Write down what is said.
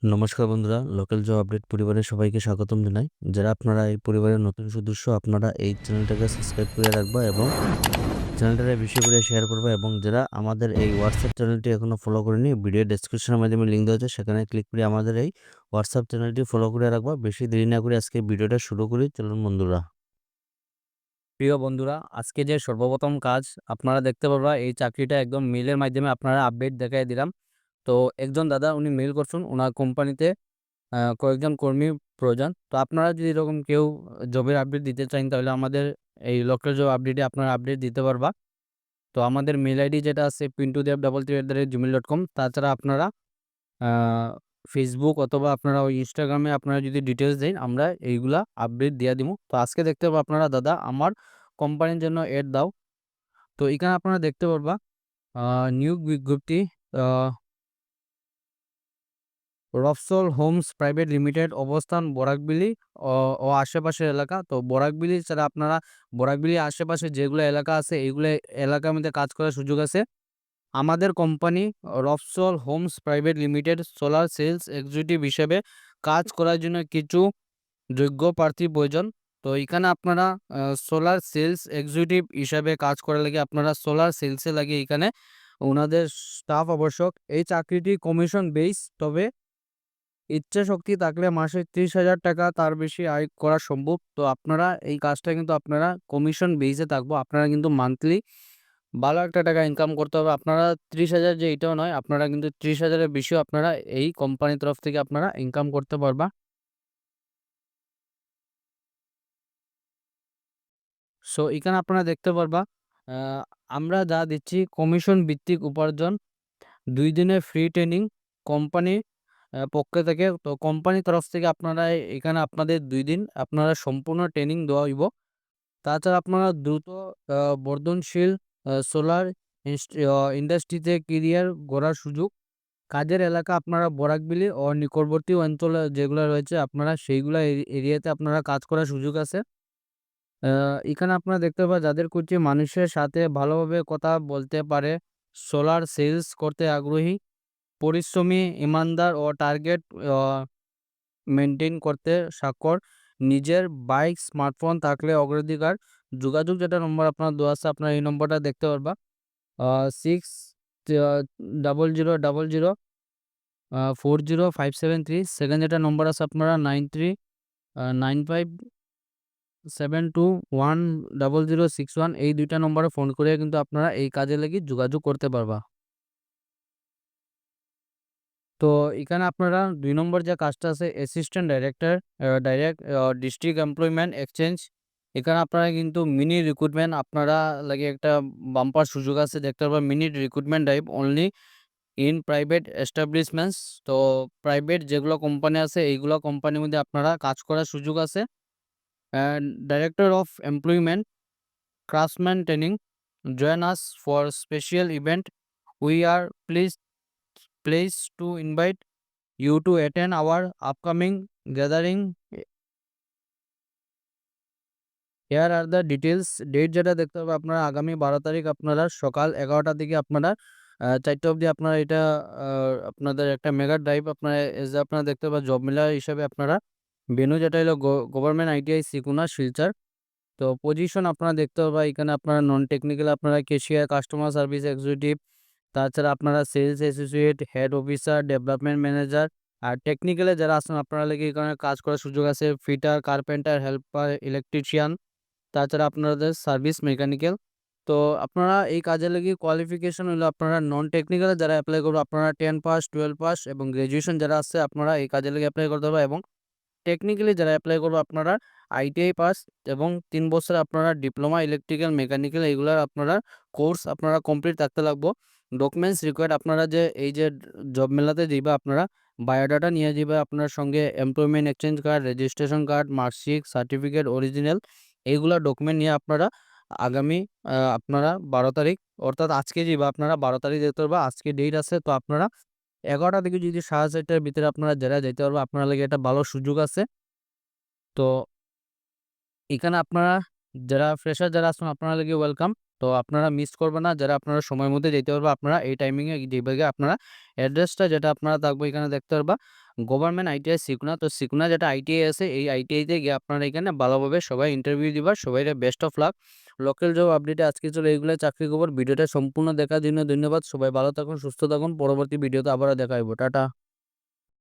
নমস্কার বন্ধুরা, local job update পরিবারের সবাইকে স্বাগতম জানাই। যারা আপনারা এই পরিবারের নতুন সদস্য, আপনারা এই চ্যানেলটাকে সাবস্ক্রাইব করে রাখবা এবং চ্যানেলটাকে বেশি করে শেয়ার করবা। এবং যারা আমাদের এই হোয়াটসঅ্যাপ চ্যানেলটি এখনো ফলো করেনি, ভিডিও ডেসক্রিপশনের মাধ্যমে লিঙ্ক দেওয়া আছে, সেখানে ক্লিক করে আমাদের এই হোয়াটসঅ্যাপ চ্যানেলটি ফলো করে রাখবা। বেশি দেরি না করে আজকে ভিডিওটা শুরু করি, চলুন বন্ধুরা। প্রিয় বন্ধুরা, আজকে যে সর্বপ্রথম কাজ আপনারা দেখতে পারবা, এই চাকরিটা একদম মেইলের মাধ্যমে আপনারা আপডেট দেখাই দিলাম। তো একজন দাদা উনি মেইল করছেন, ওনার কোম্পানিতে কয়েকজন কর্মী প্রয়োজন। তো আপনারা যদি এরকম কেউ জবের আপডেট দিতে চান, তাহলে আমাদের এই লোকাল জব আপডেটে আপনারা আপডেট দিতে পারবা। তো আমাদের মেইল আইডি যেটা আছে pintudev33@gmail.com। তাছাড়া আপনারা ফেসবুক অথবা আপনারা ওই ইনস্টাগ্রামে আপনারা যদি ডিটেলস দেন, আমরা এইগুলা আপডেট দিয়ে দিব। তো আজকে দেখতে পাবো আপনারা, দাদা আমার কোম্পানির জন্য এড দাও। তো এখানে আপনারা দেখতে পারবা নিয়োগ বিজ্ঞপ্তি, রফসল হোমস প্রাইভেট লিমিটেড, অবস্থান বরাকবিলি ও ও আশেপাশের এলাকা। তো বরাকবিলি ছাড়া আপনারা বরাকবিলির আশেপাশে যেগুলো এলাকা আছে, এইগুলো এলাকার মধ্যে কাজ করার সুযোগ আছে। আমাদের company Rafsal homes private limited solar sales executive হিসেবে কাজ করার জন্য কিছু যোগ্য প্রার্থী প্রয়োজন। তো এখানে আপনারা সোলার সেলস এক্সিকিউটিভ হিসাবে কাজ করার লাগে আপনারা সোলার সেলসে লাগে এখানে ওনাদের স্টাফ আবশ্যক। এই চাকরিটি কমিশন বেস, তবে ইচ্ছা শক্তি থাকলে মাসে 30,000 টাকা তার বেশি আয় করা সম্ভব। তো আপনারা এই কাজটা কিন্তু আপনারা কমিশন বেসে থাকবো, আপনারা কিন্তু মান্থলি ভালো একটা টাকা ইনকাম করতে হবে। আপনারা 30,000 যে এটাও নয়, আপনারা কিন্তু 30,000-এর বেশিও আপনারা এই কোম্পানির তরফ থেকে আপনারা ইনকাম করতে পারবা। সো এখানে আপনারা দেখতে পারবা আ আমরা যা দিচ্ছি কমিশন ভিত্তিক উপার্জন, ২ দিনের ফ্রি ট্রেনিং কোম্পানি পক্ষ থেকে। তো কোম্পানির তরফ থেকে আপনারা এখানে আপনাদের ২ দিন আপনারা সম্পূর্ণ ট্রেনিং দেওয়া হইব। তাছাড়া আপনারা দ্রুত আ বর্ধনশীল সোলার ইন্ডাস্ট্রিতে কেরিয়ার গড়ার সুযোগ। কাজের এলাকা আপনারা বরাকবিলি ও নিকটবর্তী অঞ্চলে যেগুলা রয়েছে, আপনারা সেইগুলা এরিয়াতে আপনারা কাজ করার সুযোগ আছে। আ এখানে আপনারা দেখতে পাবেন যাদের কুচি মানুষের সাথে ভালোভাবে কথা বলতে পারে, সোলার সেলস করতে আগ্রহী, পরিশ্রমী, ইমানদার ও টার্গেট আ মেইনটেইন করতে স্বাক্ষর, নিজের বাইক, স্মার্টফোন থাকলে অগ্রাধিকার। যোগাযোগ যেটা নম্বর আপনার দেওয়া আছে, আপনারা এই নম্বরটা দেখতে পারবা। 6 আ 0000 40573। সেকেন্ড যেটা নম্বর আছে আপনারা 93 9572100061। এই ২ টা নম্বরে ফোন করে কিন্তু আপনারা এই কাজে লাগি যোগাযোগ করতে পারবা। তো এখানে আপনারা ২ নম্বর যে কাজটা আছে, assistant director direct district employment exchange. এখানে আপনারা কিন্তু মিনি রিক্রুটমেন্ট আপনারা লাগে একটা বাম্পার সুযোগ আছে, দেখতে পারবেন mini recruitment drive only in private establishments. তো প্রাইভেট যেগুলো কোম্পানি আছে, এইগুলো কোম্পানির মধ্যে আপনারা কাজ করার সুযোগ আছে। And director of employment craftsman training, join us for special event. We are pleased to invite you to attend our upcoming gathering. Here are the details. Date যেটা দেখতে হবে আপনারা আগামী ১২ তারিখ আপনারা সকাল ১১টা থেকে আপনারা ৪টা অবধি আপনারা এটা আ আপনাদের একটা মেগা ড্রাইভ আপনারা আপনারা দেখতে পাবেন জব মেলা হিসাবে আপনারা ভেন্যু যেটা হলো গভর্নমেন্ট আইটিআই সিকুনা শিলচর। তো পজিশন আপনারা দেখতে পাবেন এখানে আপনারা নন টেকনিক্যাল আপনারা ক্যাশিয়ার, কাস্টমার সার্ভিস এক্সিকিউটিভ, তাছাড়া আপনারা sales associate, head officer, development manager. আর টেকনিক্যালে যারা আছেন আপনারা লাগি এখানে কাজ করার সুযোগ আছে, ফিটার, কার্পেন্টার, হেল্পার, ইলেকট্রিশিয়ান, তাছাড়া আপনাদের সার্ভিস মেকানিক্যাল। তো আপনারা এই কাজে লাগি কোয়ালিফিকেশন হলো আপনারা নন টেকনিক্যালে যারা এপ্লাই করবে আপনারা 10 পাস, 12 পাস এবং গ্র্যাজুয়েশন যারা আছে আপনারা এই কাজে লাগি এপ্লাই করতে হবে। এবং টেকনিক্যালি যারা এপ্লাই করবে আপনারা আইটিআই পাস এবং ৩ বছর আপনারা ডিপ্লোমা ইলেকট্রিক্যাল, মেকানিক্যাল এগুলার আপনারা কোর্স আপনারা কমপ্লিট থাকতে লাগবো। ডকুমেন্টস রিকোয়ার্ড আপনারা যে এই যে জব মেলাতে যাইবা আপনারা বায়োডাটা নিয়ে যাবে আপনার সঙ্গে, employment exchange card, registration card, marksheet, certificate original, এইগুলা ডকুমেন্ট নিয়ে আপনারা আগামী আপনারা ১২ তারিখ অর্থাৎ আজকে যাইবা আপনারা ১২ তারিখ যেতে পারবা। আজকে ডেট আছে, তো আপনারা ১১টা থেকে যদি ৪:৩০টার ভিতরে আপনারা যারা যাইতে পারবা আপনারা লাগি একটা ভালো সুযোগ আছে। তো এখানে আপনারা যারা ফ্রেশার যারা আছেন আপনারা লাগি ওয়েলকাম। তো আপনারা মিস করবেন না। যারা আপনারা সময়ের মধ্যে যেতে পারবে আপনারা এই টাইমিংয়ে যেভাবে আপনারা অ্যাড্রেসটা যেটা আপনারা থাকবে এখানে দেখতে পারবা গভর্নমেন্ট আইটিআই সিকুনা। তো সিকুনা যেটা আইটিআই আছে এই আইটিআইতে গিয়ে আপনারা এখানে ভালোভাবে সবাই ইন্টারভিউ দিবা। সবাইরে best of luck. Local job আপডেটে আজকে ছিল এগুলাই চাকরি খবর। ভিডিওটা সম্পূর্ণ দেখার জন্য ধন্যবাদ। সবাই ভালো থাকুন, সুস্থ থাকুন। পরবর্তী ভিডিওতে আবারও দেখা হইব। টাটা।